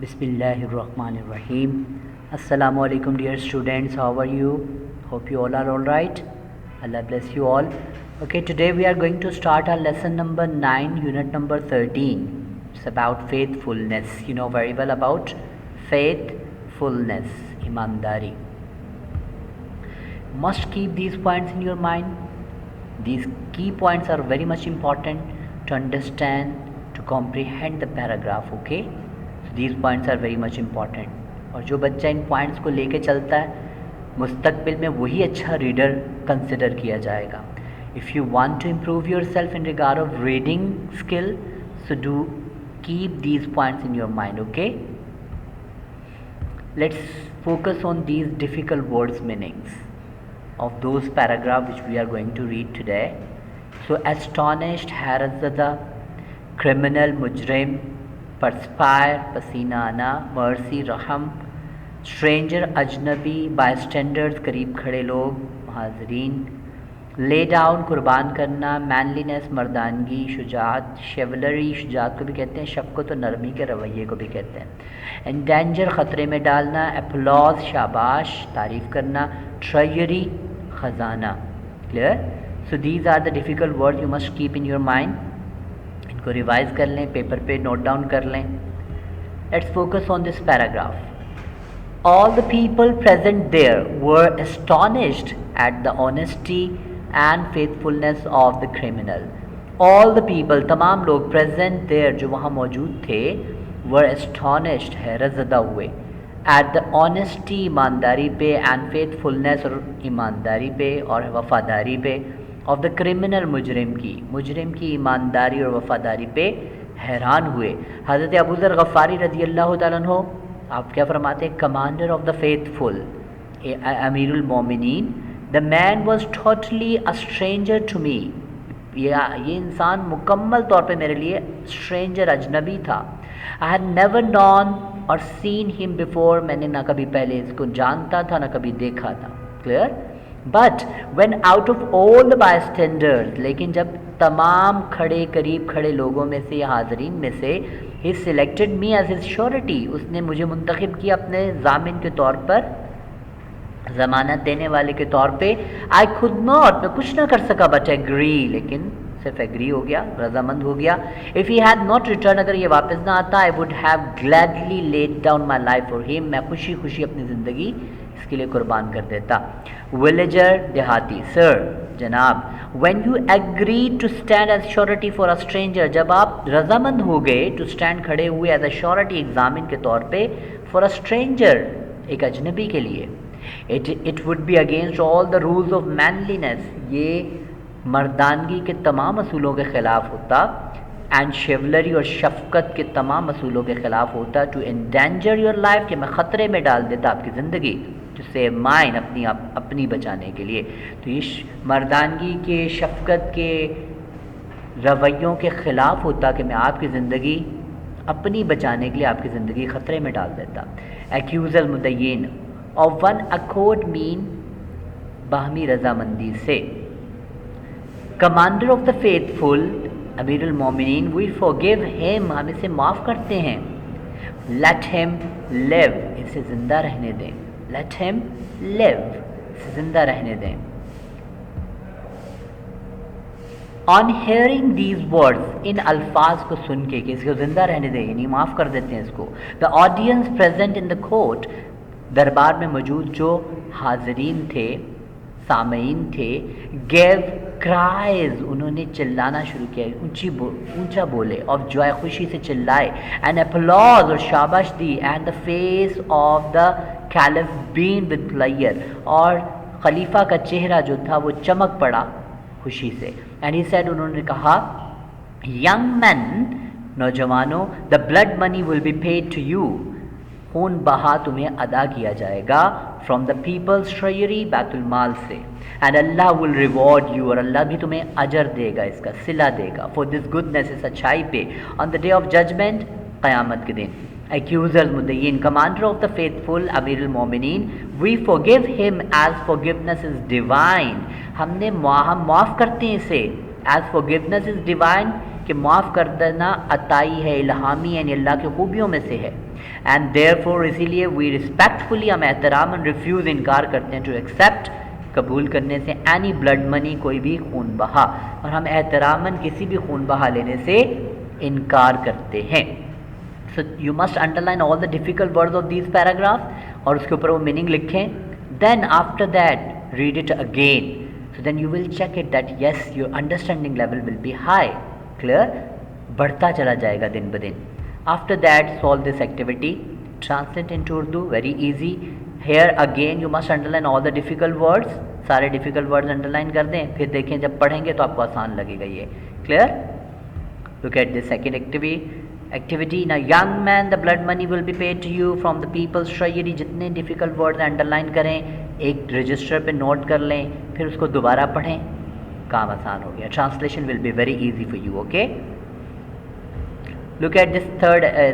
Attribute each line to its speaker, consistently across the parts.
Speaker 1: Bismillahirrahmanirrahim. Assalamu alaikum dear students, how are you? Hope you all are alright. Allah bless you all. Okay, today we are going to start our lesson number 9, unit number 13. It's about faithfulness. You know very well about faithfulness, imandari. Must keep these points in your mind. These key points are very much important to understand, to comprehend the paragraph, okay? So these points are very much important. और जो बच्चा इन points को लेके चलता है मुस्तकबिल में वही अच्छा रीडर कंसिडर किया जाएगा. If you want to improve yourself in regard of reading skill, so do keep these points in your mind, okay? Let's focus on these difficult words meanings of those paragraph which we are going to read today. So astonished, हैरतज़दा, criminal, मुजरिम, perspire, पसीना आना, mercy, रहम, stranger, अजनबी, bystanders, करीब खड़े लोग, हाज़रीन, lay down, कुर्बान करना, manliness, मर्दानगी, शुजात, chivalry, शुजात को भी कहते हैं, शफ़क़त और नरमी के रवैये को भी कहते हैं, endanger, ख़तरे में डालना, applause, शाबाश, तारीफ़ करना, treasury, ख़जाना. Clear? So these are the difficult word you must keep in your mind. इनको रिवाइज कर लें, पेपर पे नोट डाउन कर लें. Let's focus on this paragraph. All the people present there were astonished at the honesty and faithfulness of the criminal. All the people, तमाम लोग, present there, जो वहाँ मौजूद थे, वर एस्टॉनिश्ड, हैरत ज़दा हुए, एट द ऑनेस्टी, ईमानदारी पे, एंड फेथफुलनेस, और ईमानदारी पे और वफ़ादारी पे, ऑफ द क्रिमिनल, मुजरिम की ईमानदारी और वफ़ादारी पे हैरान हुए. हज़रत अबू ज़र गफ़ारी रज़ी अल्लाह तआला अन्हु, आप क्या फरमाते हैं? कमांडर ऑफ द फेथफुल, अमीरुल मोमिनीन, the man was totally a stranger to me. ये इंसान मुकम्मल तौर पे मेरे लिए स्ट्रेंजर, अजनबी था. आई हैड नेवर नॉन और सीन हिम बिफोर, मैंने ना कभी पहले इसको जानता था ना कभी देखा था. Clear? But when out of all the bystanders, लेकिन जब तमाम खड़े, करीब खड़े लोगों में से या हाज़रीन में से, he selected me as his surety, उसने मुझे मुंतखब किया अपने ज़ामिन के तौर पर, ज़मानत देने वाले के तौर पे. आई खुड नॉट, मैं कुछ ना कर सका बट एग्री, लेकिन सिर्फ एग्री हो गया, रजामंद हो गया. If he had not return, अगर ये वापस ना आता, I would have gladly laid down my life for him, मैं खुशी खुशी अपनी ज़िंदगी इसके लिए कुर्बान कर देता. विलेजर, देहाती, सर, जनाब, when you agree to stand as surety for a stranger, जब आप रजामंद हो गए, टू स्टैंड, खड़े हुए, एज अ श्योरिटी, एग्जामिन के तौर पे, फॉर अ स्ट्रेंजर, एक अजनबी के लिए, it would be against all the rules of manliness, ये मर्दानगी के तमाम असूलों के ख़िलाफ़ होता, एंड शिवलरी, और शफ़क़त के तमाम असूलों के ख़िलाफ़ होता, टू एंडेंजर योर लाइफ, कि मैं ख़तरे में डाल देता आपकी ज़िंदगी, टू सेव माइन, अपनी बचाने के लिए. तो ये मर्दानगी के, शफ़क़त के रवैयों के ख़िलाफ़ होता कि मैं आपकी ज़िंदगी अपनी बचाने के लिए आपकी ज़िंदगी ख़तरे में डाल देता. एक्यूज़ल मुदय्यिन ऑफ वन अकॉर्ड मीन, बाहमी रजामंदी से. कमांडर ऑफ द फेथफुल, अमीरुल मोमिनीन, वी फॉरगिव हिम, हम इसे माफ़ करते हैं. लेट हिम लिव, इसे ज़िंदा रहने दें. लेट हिम लिव, इसे ज़िंदा रहने दें. ऑन हेयरिंग दीज वर्ड्स, इन अल्फाज को सुन के कि इसको ज़िंदा रहने दें, यानी माफ़ कर देते हैं इसको. The audience present in the court, दरबार में मौजूद जो हाज़रीन थे, सामईन थे, गेव क्राइज, उन्होंने चिल्लाना शुरू किया, ऊंचा बोले, ऑफ जॉय, खुशी से चिल्लाए, एंड अपलॉज, और शाबाश दी, and the face of the caliph beamed with pleasure, और खलीफा का चेहरा जो था वो चमक पड़ा खुशी से. एंड ही सेड, उन्होंने कहा, यंग मैन, नौजवानों, the blood money will be paid to you, खून बहा तुम्हें अदा किया जाएगा, फ्रॉम द पीपल्स ट्रेजरी, बैतुल माल से, and Allah will reward you, और अल्लाह भी तुम्हें अजर देगा, इसका सिला देगा, फॉर दिस गुडनेस, इस अच्छाई पे, on the day of judgment, क़यामत के दिन. एक्यूज़र, मुदय्यिन, कमांडर ऑफ द फेथफुल, अमीरुल मोमिनीन, we forgive him as forgiveness is divine, हम माफ़ करते हैं इसे, एज फॉरगिवनेस इज़ डिवाइन, कि माफ़ कर देना अताई है, इल्हामी यानी अल्लाह की खूबियों में से है। एंड देयरफॉर इसीलिए वी रिस्पेक्टफुली, हम एहतरामन रिफ्यूज़ इनकार करते हैं, टू एक्सेप्ट कबूल करने से, एनी ब्लड मनी कोई भी खून बहा, और हम एहतरामन किसी भी खून बहा लेने से इनकार करते हैं। So you must underline all the difficult words of these paragraphs और उसके ऊपर वो मीनिंग लिखें। Then after that read it again, so then you will check it that yes, your understanding level will be high, clear, बढ़ता चला जाएगा दिन ब दिन। After that solve this activity, translate into Urdu, very easy। Here again you must underline all the difficult words, सारे difficult words underline कर दें, फिर देखें जब पढ़ेंगे तो आपको आसान लगेगा ये, clear। Look at this second activity. Now young man, the blood money will be paid to you from the people's treasury। जितने difficult words अंडरलाइन करें एक रजिस्टर पे नोट कर लें, फिर उसको दोबारा पढ़ें, काम आसान हो गया। Translation will be very easy for you, okay. Look at this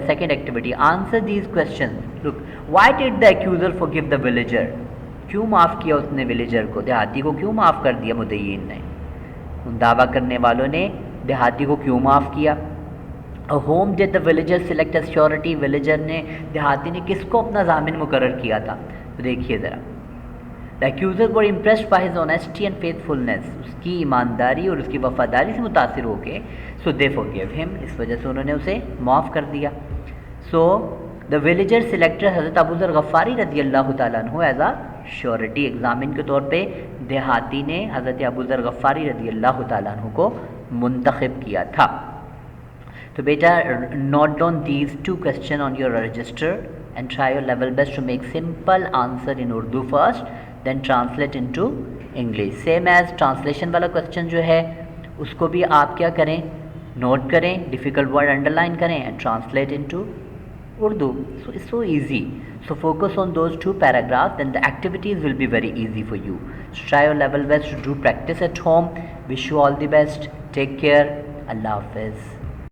Speaker 1: second activity, answer these question. Look, why did the एक्यूजर forgive the villager, क्यों माफ़ किया उसने विलेजर को, देहाती को क्यों माफ़ कर दिया मुद्दईन ने, उन दावा करने वालों ने देहाती को क्यों माफ़ किया। Whom did the villager select as surety, villager ने, देहाती ने किसको अपना जामिन मुकर्रर किया था, तो देखिए ज़रा। The एक्यूजर were impressed by his honesty and faithfulness, उसकी ईमानदारी और उसकी वफादारी से मुतासिर होके, सो दे फॉरगिव हिम, इस वजह से उन्होंने उसे माफ़ कर दिया। सो द विलेजर सिलेक्टेड हज़रत अबू ज़र गफ़ारी रज़ी अल्लाह तआला अन्हु एज आ श्योरिटी, एग्जामिन के तौर पे देहाती ने हज़रत अबू ज़र गफ़ारी रज़ी अल्लाह तआला अन्हु को मुंतखब किया था। तो बेटा note down these 2 question on your register and try your level best to make simple answer in Urdu first, then translate into English. Same as translation वाला क्वेश्चन जो है उसको भी आप क्या करें, नोट करें, डिफ़िकल्ट वर्ड अंडरलाइन करें and translate into Urdu. So it's so easy. So focus on those 2 paragraphs, then the activities will be very easy for you. So try your level best to do practice at home. Wish you all the best. Take care. Allah Hafiz.